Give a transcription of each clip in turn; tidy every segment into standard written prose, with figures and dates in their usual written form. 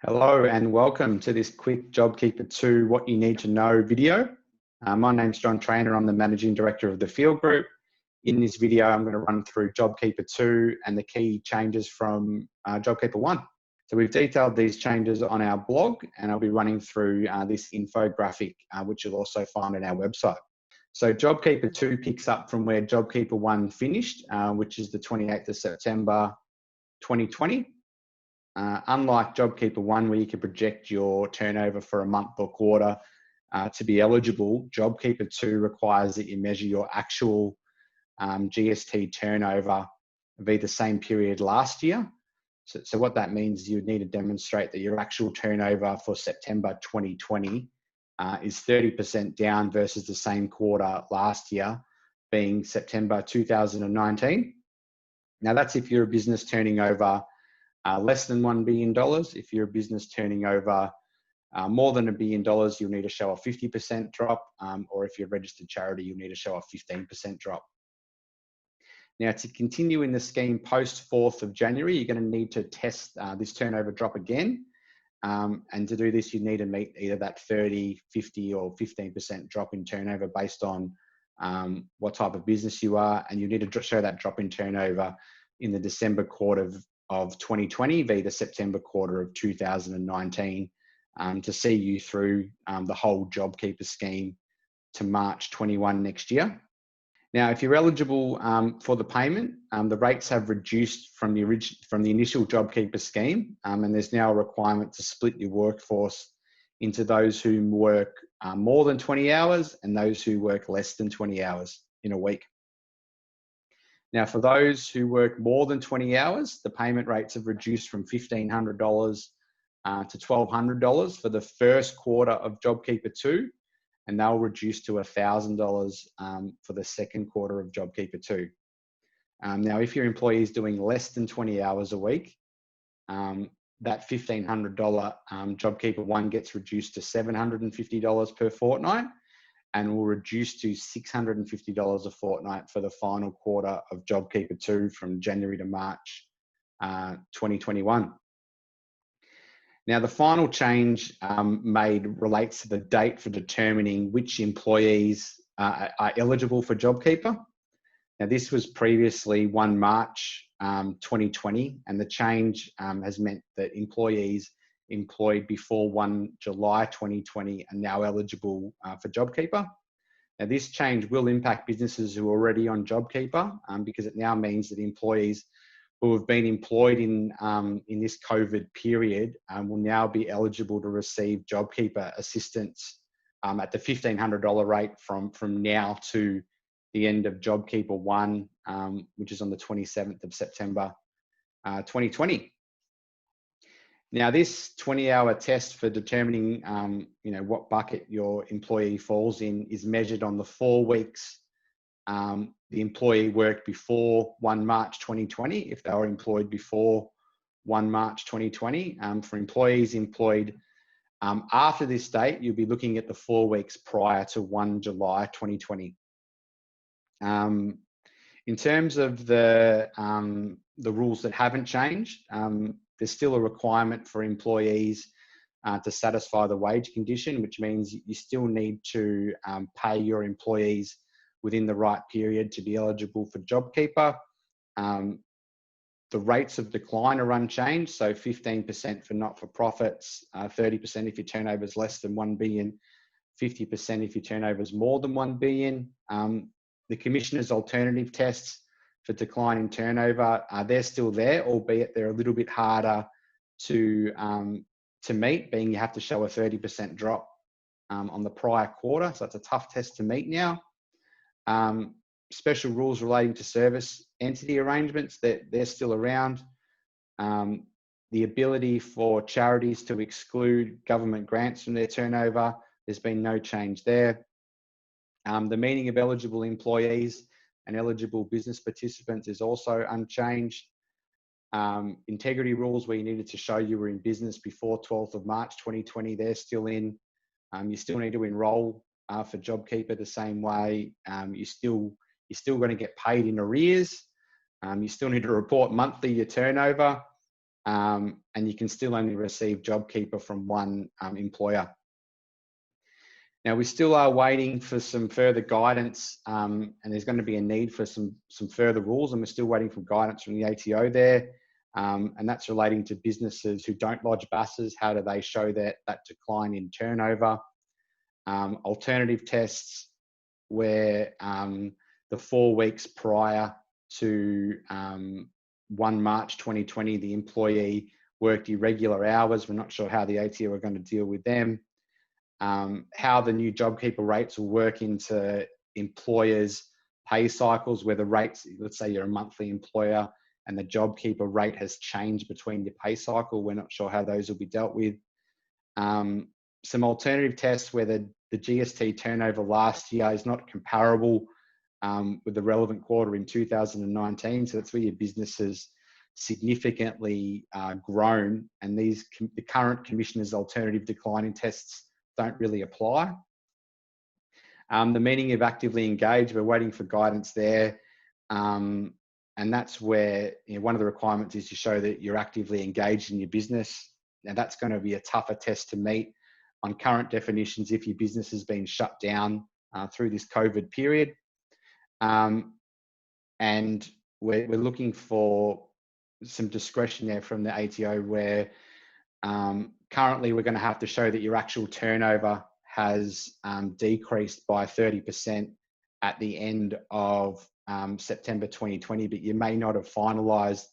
Hello and welcome to this quick JobKeeper 2 What You Need to Know video. My name's Jon Traynor. I'm the Managing Director of the Field Group. In this video, I'm going to run through JobKeeper 2 and the key changes from JobKeeper 1. So we've detailed these changes on our blog, and I'll be running through this infographic, which you'll also find on our website. So JobKeeper 2 picks up from where JobKeeper 1 finished, which is the 28th of September 2020. Unlike JobKeeper 1, where you can project your turnover for a month or quarter, to be eligible, JobKeeper 2 requires that you measure your actual GST turnover via the same period last year. So what that means is you would need to demonstrate that your actual turnover for September 2020 is 30% down versus the same quarter last year, being September 2019. Now that's if you're a business turning over less than $1 billion. If you're a business turning over more than $1 billion, you'll need to show a 50% drop, or if you're a registered charity, you'll need to show a 15% drop. Now, to continue in the scheme post 4th of January, you're going to need to test this turnover drop again. And to do this, you need to meet either that 30, 50 or 15% drop in turnover based on what type of business you are. And you need to show that drop in turnover in the December quarter of 2020 via the September quarter of 2019 to see you through the whole JobKeeper scheme to March 21 next year. Now, if you're eligible for the payment, the rates have reduced from the initial JobKeeper scheme, and there's now a requirement to split your workforce into those who work more than 20 hours and those who work less than 20 hours in a week. Now, for those who work more than 20 hours, the payment rates have reduced from $1,500 to $1,200 for the first quarter of JobKeeper 2, and they'll reduce to $1,000 for the second quarter of JobKeeper 2. Now, if your employee is doing less than 20 hours a week, that $1,500 JobKeeper 1 gets reduced to $750 per fortnight, and will reduce to $650 a fortnight for the final quarter of JobKeeper 2 from January to March 2021. Now, the final change made relates to the date for determining which employees are eligible for JobKeeper. Now, this was previously 1 March 2020, and the change has meant that employees employed before 1 July 2020 are now eligible for JobKeeper. Now, this change will impact businesses who are already on JobKeeper because it now means that employees who have been employed in this COVID period will now be eligible to receive JobKeeper assistance at the $1,500 rate from now to the end of JobKeeper 1, which is on the 27th of September 2020. Now, this 20-hour test for determining, what bucket your employee falls in is measured on the 4 weeks the employee worked before 1 March 2020, if they were employed before 1 March 2020. For employees employed after this date, you'll be looking at the 4 weeks prior to 1 July 2020. In terms of the rules that haven't changed, there's still a requirement for employees to satisfy the wage condition, which means you still need to pay your employees within the right period to be eligible for JobKeeper. The rates of decline are unchanged, so 15% for not-for-profits, 30% if your turnover is less than 1 billion, 50% if your turnover is more than 1 billion. The Commissioner's alternative tests for decline in turnover, they're still there, albeit they're a little bit harder to meet, being you have to show a 30% drop on the prior quarter. So it's a tough test to meet now. Special rules relating to service entity arrangements, they're still around. The ability for charities to exclude government grants from their turnover, there's been no change there. The meaning of eligible employees and eligible business participants is also unchanged. Integrity rules where you needed to show you were in business before 12th of March 2020, they're still in. You still need to enroll for JobKeeper the same way. You're still going to get paid in arrears. You still need to report monthly your turnover. and you can still only receive JobKeeper from one employer. Now, we still are waiting for some further guidance, and there's going to be a need for some further rules, and we're still waiting for guidance from the ATO there, and that's relating to businesses who don't lodge buses. How do they show that decline in turnover? Alternative tests where the 4 weeks prior to 1 March 2020, the employee worked irregular hours. We're not sure how the ATO are going to deal with them. How the new JobKeeper rates will work into employers' pay cycles, where the rates, let's say you're a monthly employer and the JobKeeper rate has changed between your pay cycle. We're not sure how those will be dealt with. Some alternative tests where the GST turnover last year is not comparable with the relevant quarter in 2019. So that's where your business has significantly grown, and the current Commissioner's alternative declining tests don't really apply. The meaning of actively engaged, we're waiting for guidance there. And that's where, you know, one of the requirements is to show that you're actively engaged in your business. Now, that's going to be a tougher test to meet on current definitions if your business has been shut down through this COVID period. And we're looking for some discretion there from the ATO, where currently we're going to have to show that your actual turnover has decreased by 30% at the end of September 2020, but you may not have finalised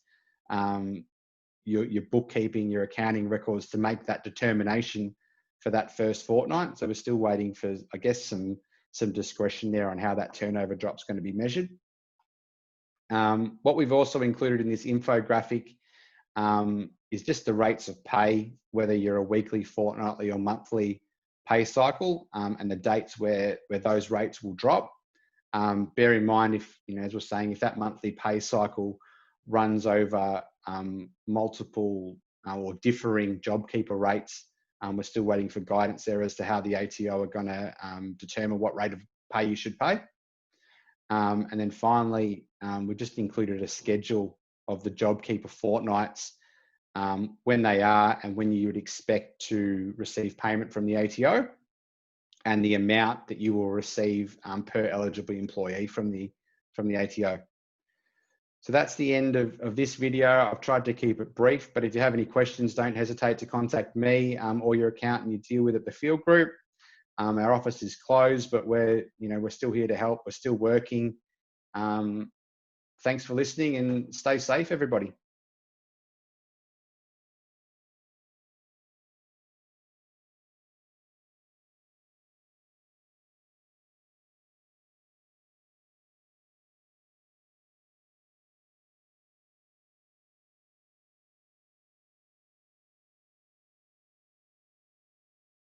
your bookkeeping, your accounting records to make that determination for that first fortnight. So we're still waiting for, I guess, some discretion there on how that turnover drop's going to be measured. What we've also included in this infographic is just the rates of pay, whether you're a weekly, fortnightly or monthly pay cycle, and the dates where those rates will drop. Bear in mind, if, you know, as we're saying, if that monthly pay cycle runs over multiple or differing JobKeeper rates, we're still waiting for guidance there as to how the ATO are going to determine what rate of pay you should pay. And then finally, we just included a schedule of the JobKeeper fortnights, when they are and when you would expect to receive payment from the ATO, and the amount that you will receive per eligible employee from the ATO. So that's the end of this video. I've tried to keep it brief, but if you have any questions, don't hesitate to contact me or your accountant you deal with at the field group. Our office is closed, but we're still here to help. We're still working. Thanks for listening, and stay safe, everybody.